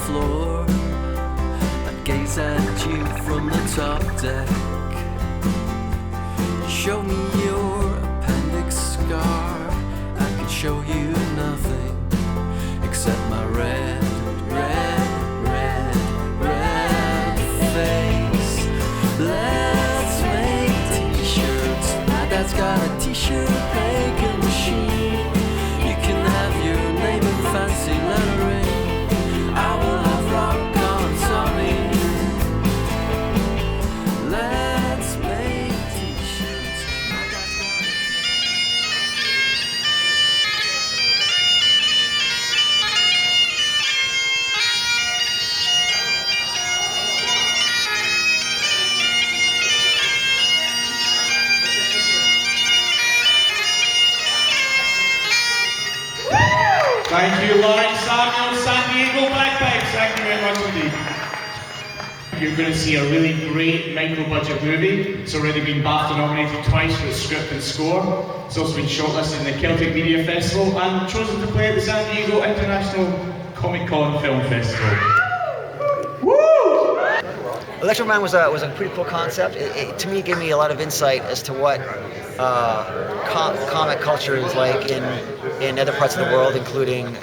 floor. I'd gaze at you from the top deck. Show me your appendix scar. I could show you nothing except my red face. Let's make t-shirts. My dad's got a t-shirt making machine. You can have your name and fancy lettering. I will have rock on Tommy. Let's make t-shirts. My dad's got Thank you, Lauren Samuel, San Diego Bagpipes. Thank you very much indeed. You're going to see a really great micro-budget movie. It's already been BAFTA nominated twice for its script and score. It's also been shortlisted in the Celtic Media Festival and chosen to play at the San Diego International Comic-Con Film Festival. Woo! Electro Man was a pretty cool concept. It to me gave me a lot of insight as to what comic culture is like in other parts of the world, including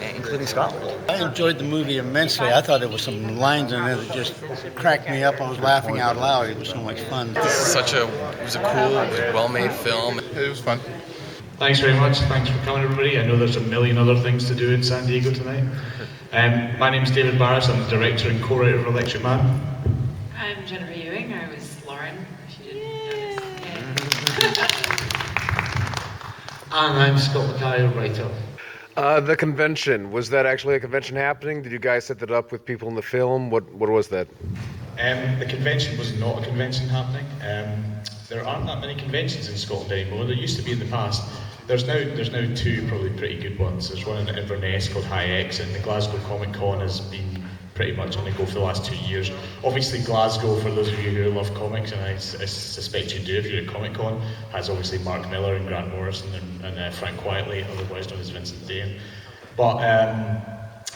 Scotland. I enjoyed the movie immensely. I thought there was some lines in it that just cracked me up. I was laughing out loud. It was so much fun. It was a cool, well-made film. It was fun. Thanks very much. Thanks for coming, everybody. I know there's a million other things to do in San Diego tonight. My name's David Barris. I'm the director and co-writer of Electric Man. I'm Jennifer Ewing. I was Lauren, if you didn't notice. And I'm Scott Mackay, writer. The convention, was that actually a convention happening? Did you guys set that up with people in the film? What was that? The convention was not a convention happening. There aren't that many conventions in Scotland anymore. There used to be in the past. There's now two probably pretty good ones. There's one in Inverness called High X, and the Glasgow Comic Con has been pretty much on the go for the last 2 years. Obviously Glasgow, for those of you who love comics, and I suspect you do if you're at Comic Con, has obviously Mark Millar and Grant Morrison and Frank Quietly, otherwise known as Vincent Dane. But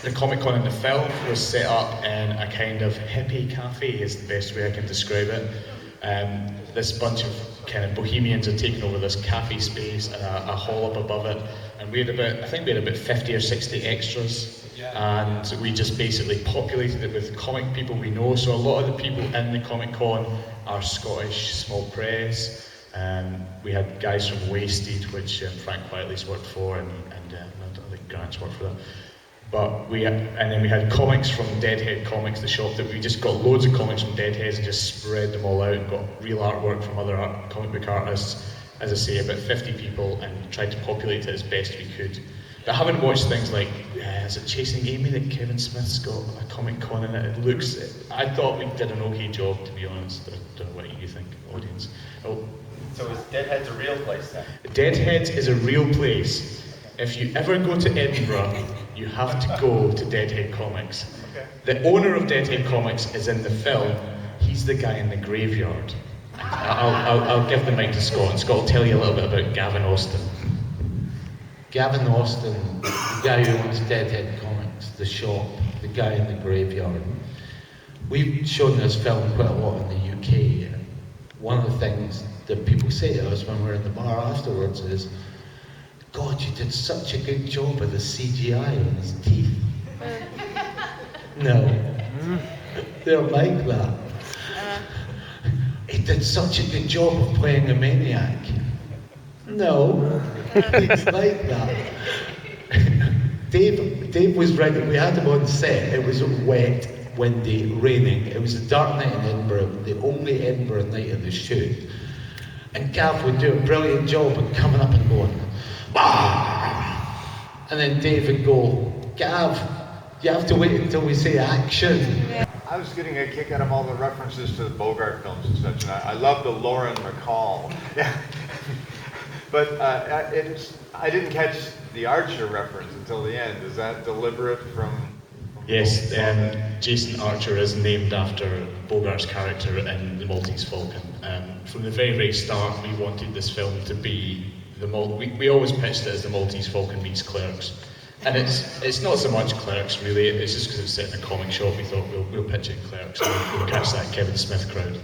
the Comic Con in the film was set up in a kind of hippie cafe, is the best way I can describe it. This bunch of kind of bohemians had taken over this cafe space and a hall up above it, and we had about 50 or 60 extras. And we just basically populated it with comic people we know. So a lot of the people in the Comic Con are Scottish small press. We had guys from Wasted, which Frank Quietly's worked for, and I think Grant's worked for that. But then we had comics from Deadhead Comics, the shop that we just got loads of comics from Deadheads and just spread them all out and got real artwork from other comic book artists. As I say, about 50 people, and tried to populate it as best we could. But I haven't watched things like, is it Chasing Amy that Kevin Smith's got a Comic Con in it? I thought we did an okay job, to be honest. I don't know what you think, audience. Oh. So is Deadhead's a real place then? Deadheads is a real place. If you ever go to Edinburgh, you have to go to Deadhead Comics. Okay. The owner of Deadhead Comics is in the film. He's the guy in the graveyard. I'll give the mic to Scott, and Scott will tell you a little bit about Gavin Austin. Gavin Austin, the guy who owns Deadhead Comics, the shop, the guy in the graveyard. We've shown this film quite a lot in the UK. One of the things that people say to us when we're in the bar afterwards is, God, you did such a good job of the CGI on his teeth. No, they're like that. He did such a good job of playing a maniac. No, it's like that. Dave was ready. We had him on set. It was wet, windy, raining. It was a dark night in Edinburgh, the only Edinburgh night of the shoot. And Gav would do a brilliant job of coming up and going, "Ah!" And then Dave would go, "Gav, you have to wait until we say action." I was getting a kick out of all the references to the Bogart films and such, and I love the Lauren Bacall. Yeah. But I didn't catch the Archer reference until the end. Is that deliberate from Yes, Jason Archer is named after Bogart's character in The Maltese Falcon. From the very, very start, we wanted this film to be we always pitched it as The Maltese Falcon meets Clerks. And it's not so much Clerks really, it's just because it's set in a comic shop, we thought we'll pitch it Clerks and we'll catch that Kevin Smith crowd.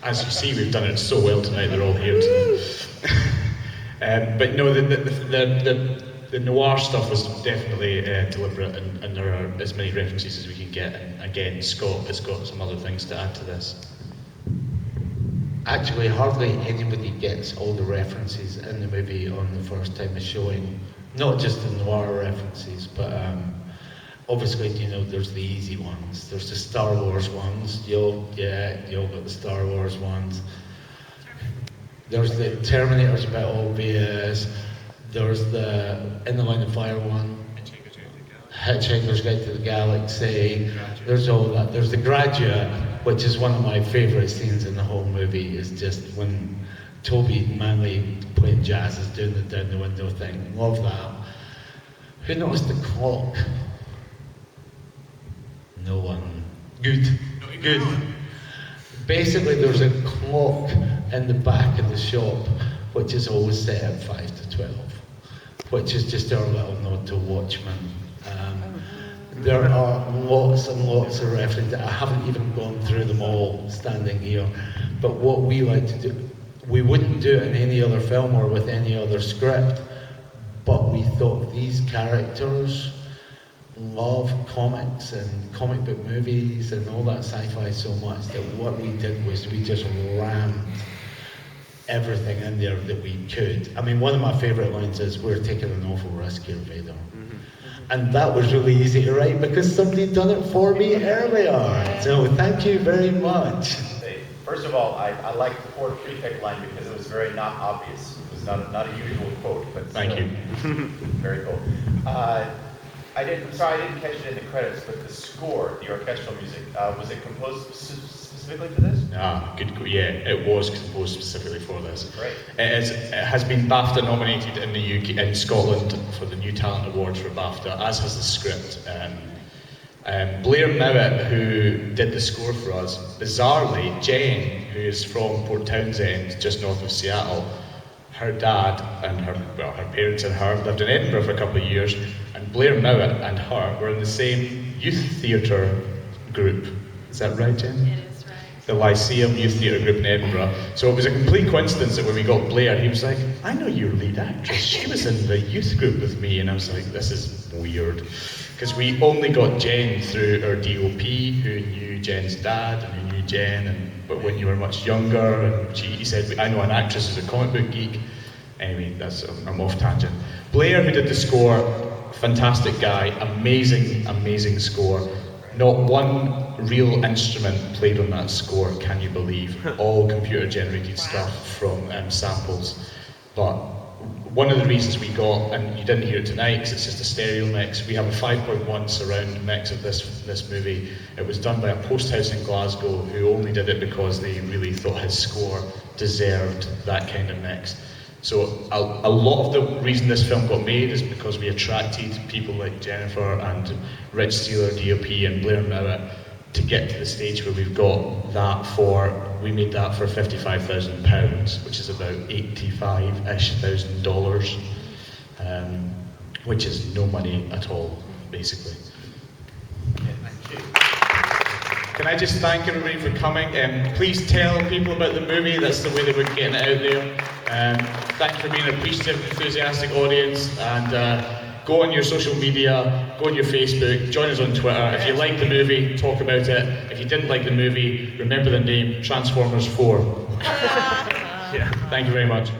As you see, we've done it so well tonight, they're all here tonight. But no, the noir stuff was definitely deliberate, and there are as many references as we can get, and again, Scott has got some other things to add to this. Actually, hardly anybody gets all the references in the movie on the first time of showing. Not just the noir references, but obviously, you know, there's the easy ones. There's the Star Wars ones. You all got the Star Wars ones. There's the Terminator's a bit obvious. There's the In the Line of Fire one. Hitchhiker's Guide to the Galaxy. There's all that. There's The Graduate, which is one of my favourite scenes in the whole movie, is just when Toby Manley playing jazz is doing the down the window thing. Love that. Who noticed the clock? No one. Good. Good. Basically, there's a clock in the back of the shop, which is always set at 5 to 12, which is just our little nod to Watchmen. There are lots and lots of references. I haven't even gone through them all standing here, but what we like to do, we wouldn't do it in any other film or with any other script, but we thought these characters love comics and comic book movies and all that sci-fi so much that what we did was we just rammed everything in there that we could. I mean, one of my favourite lines is, "We're taking an awful risk here, Vader." And that was really easy to write because somebody had done it for me earlier. So thank you very much. Hey, first of all, I like the Ford prefect line because it was very not obvious. It was not a usual quote, but thank you. Very cool. I didn't catch it in the credits, but the score, the orchestral music, was it composed specifically for this? Good. Yeah, it was composed specifically for this. Great. It has been BAFTA nominated in the UK, in Scotland, for the New Talent Awards for BAFTA, as has the script. Blair Mowat, who did the score for us, bizarrely, Jen, who is from Port Townsend, just north of Seattle, her dad and her parents and her lived in Edinburgh for a couple of years, and Blair Mowat and her were in the same youth theatre group. Is that right, Jen? It is right. The Lyceum Youth Theatre Group in Edinburgh. So it was a complete coincidence that when we got Blair, he was like, "I know your lead actress. She was in the youth group with me." And I was like, "This is weird." Because we only got Jen through our DOP, who knew Jen's dad and who knew Jen, but when you were much younger, and he said, "I know an actress who's a comic book geek." Anyway, I'm off tangent. Blair, who did the score, fantastic guy, amazing score. Not one real instrument played on that score, can you believe? All computer-generated stuff from samples. But one of the reasons we got, and you didn't hear it tonight because it's just a stereo mix, we have a 5.1 surround mix of this movie. It was done by a post house in Glasgow who only did it because they really thought his score deserved that kind of mix. So a lot of the reason this film got made is because we attracted people like Jennifer and Rich Steele, DOP, and Blair Mowat to get to the stage where we've got that we made that for £55,000, which is about $85,000, which is no money at all, basically. Can I just thank everybody for coming? Please tell people about the movie. That's the way that we're getting it out there. Thank you for being an appreciative, enthusiastic audience. And go on your social media, go on your Facebook, join us on Twitter. If you like the movie, talk about it. If you didn't like the movie, remember the name, Transformers 4. Yeah. Thank you very much.